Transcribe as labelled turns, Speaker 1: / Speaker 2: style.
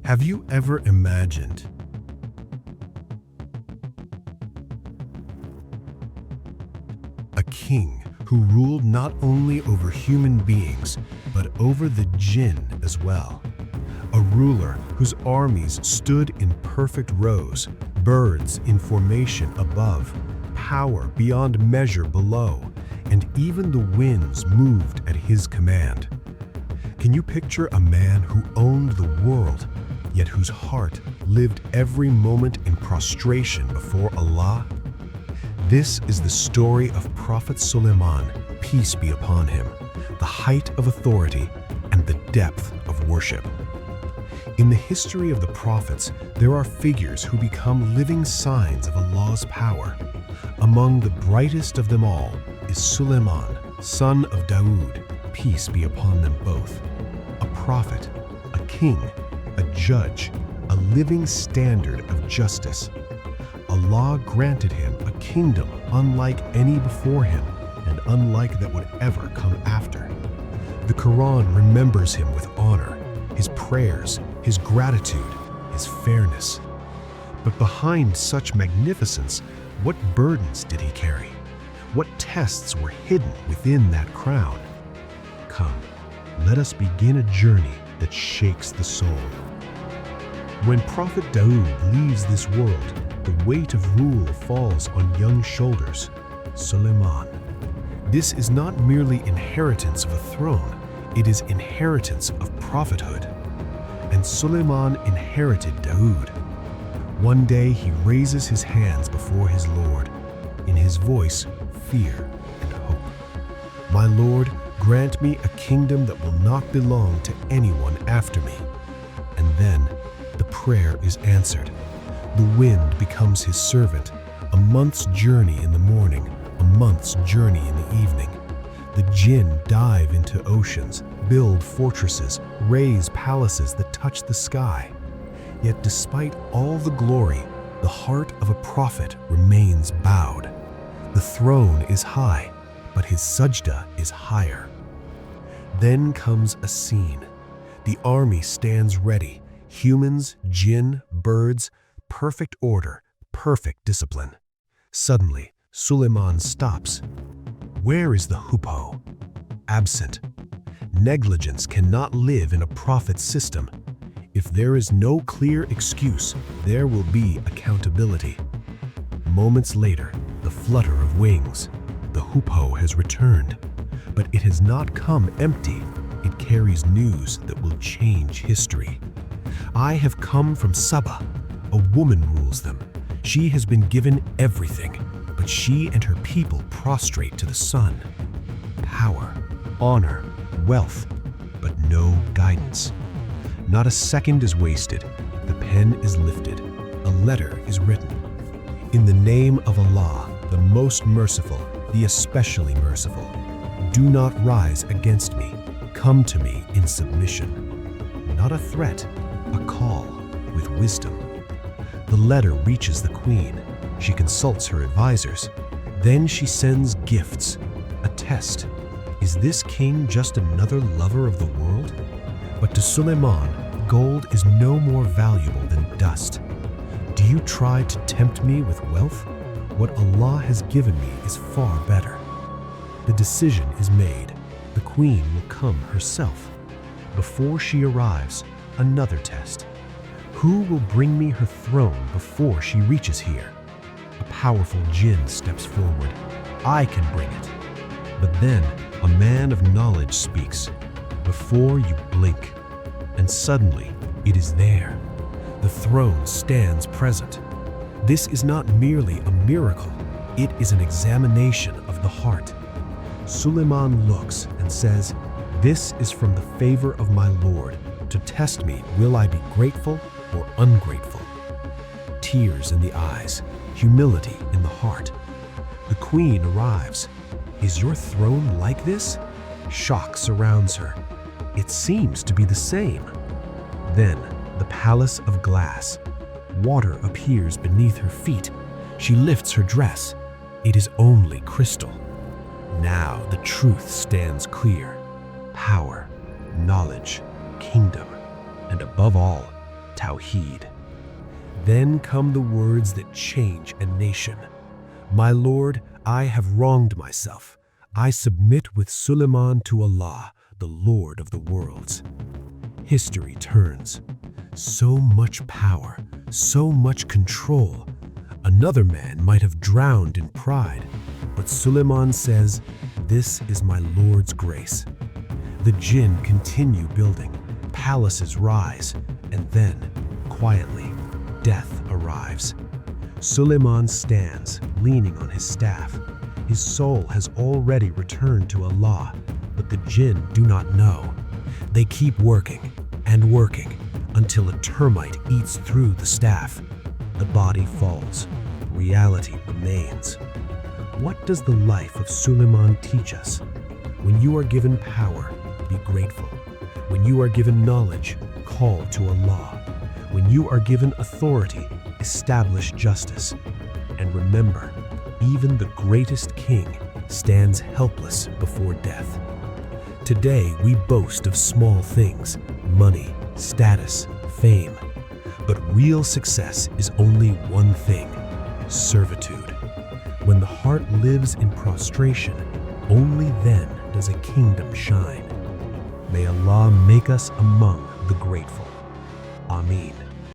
Speaker 1: Have you ever imagined a king who ruled not only over human beings, but over the Jinn as well? A ruler whose armies stood in perfect rows, birds in formation above, power beyond measure below, and even the winds moved at his command. Can you picture a man who owned the world, yet whose heart lived every moment in prostration before Allah? This is the story of Prophet Sulaiman, peace be upon him, the height of authority and the depth of worship. In the history of the prophets, there are figures who become living signs of Allah's power. Among the brightest of them all is Sulaiman, son of Dawood, peace be upon them both. A prophet, a king, a judge, a living standard of justice. Allah granted him a kingdom unlike any before him and unlike that would ever come after. The Quran remembers him with honor, his prayers, his gratitude, his fairness. But behind such magnificence, what burdens did he carry? What tests were hidden within that crown? Come, let us begin a journey that shakes the soul. When Prophet Dawood leaves this world, the weight of rule falls on young shoulders, Sulaiman. This is not merely inheritance of a throne, it is inheritance of prophethood. And Sulaiman inherited Dawood. One day he raises his hands before his Lord, in his voice fear and hope. My Lord, grant me a kingdom that will not belong to anyone after me. And then the prayer is answered. The wind becomes his servant, a month's journey in the morning, a month's journey in the evening. The Jinn dive into oceans, build fortresses, raise palaces that touch the sky. Yet despite all the glory, the heart of a prophet remains bowed. The throne is high, but his sajda is higher. Then comes a scene. The army stands ready. Humans, jinn, birds, perfect order, perfect discipline. Suddenly, Sulaiman stops. Where is the hoopoe? Absent. Negligence cannot live in a prophet's system. If there is no clear excuse, there will be accountability. Moments later, the flutter of wings. The hoopoe has returned, but it has not come empty. It carries news that will change history. I have come from Saba. A woman rules them. She has been given everything, but she and her people prostrate to the sun. Power, honor, wealth, but no guidance. Not a second is wasted. The pen is lifted. A letter is written. In the name of Allah, the most merciful, the especially merciful, do not rise against me. Come to me in submission. Not a threat, a call with wisdom. The letter reaches the queen. She consults her advisors. Then she sends gifts, a test. Is this king just another lover of the world? But to Sulaiman, gold is no more valuable than dust. Do you try to tempt me with wealth? What Allah has given me is far better. The decision is made. The queen will come herself. Before she arrives, another test. Who will bring me her throne before she reaches here? A powerful jinn steps forward. I can bring it. But then a man of knowledge speaks. Before you blink, and suddenly it is there. The throne stands present. This is not merely a miracle, it is an examination of the heart. Sulaiman looks and says, "This is from the favor of my Lord, to test me, will I be grateful or ungrateful?" Tears in the eyes, humility in the heart. The queen arrives. Is your throne like this? Shock surrounds her. It seems to be the same. Then, the palace of glass. Water appears beneath her feet. She lifts her dress. It is only crystal. Now the truth stands clear. Power, knowledge, kingdom, and above all, Tawheed. Then come the words that change a nation. My Lord, I have wronged myself. I submit with Sulaiman to Allah, the Lord of the worlds. History turns. So much power, so much control. Another man might have drowned in pride, but Sulaiman says, "This is my Lord's grace." The Jinn continue building, palaces rise, and then, quietly, death arrives. Sulaiman stands, leaning on his staff. His soul has already returned to Allah, but the Jinn do not know. They keep working and working until a termite eats through the staff. The body falls. Reality remains. What does the life of Sulaiman teach us? When you are given power, be grateful. When you are given knowledge, call to Allah. When you are given authority, establish justice. And remember, even the greatest king stands helpless before death. Today we boast of small things, money, status, fame. But real success is only one thing: servitude. When the heart lives in prostration, only then does a kingdom shine. May Allah make us among the grateful. Ameen.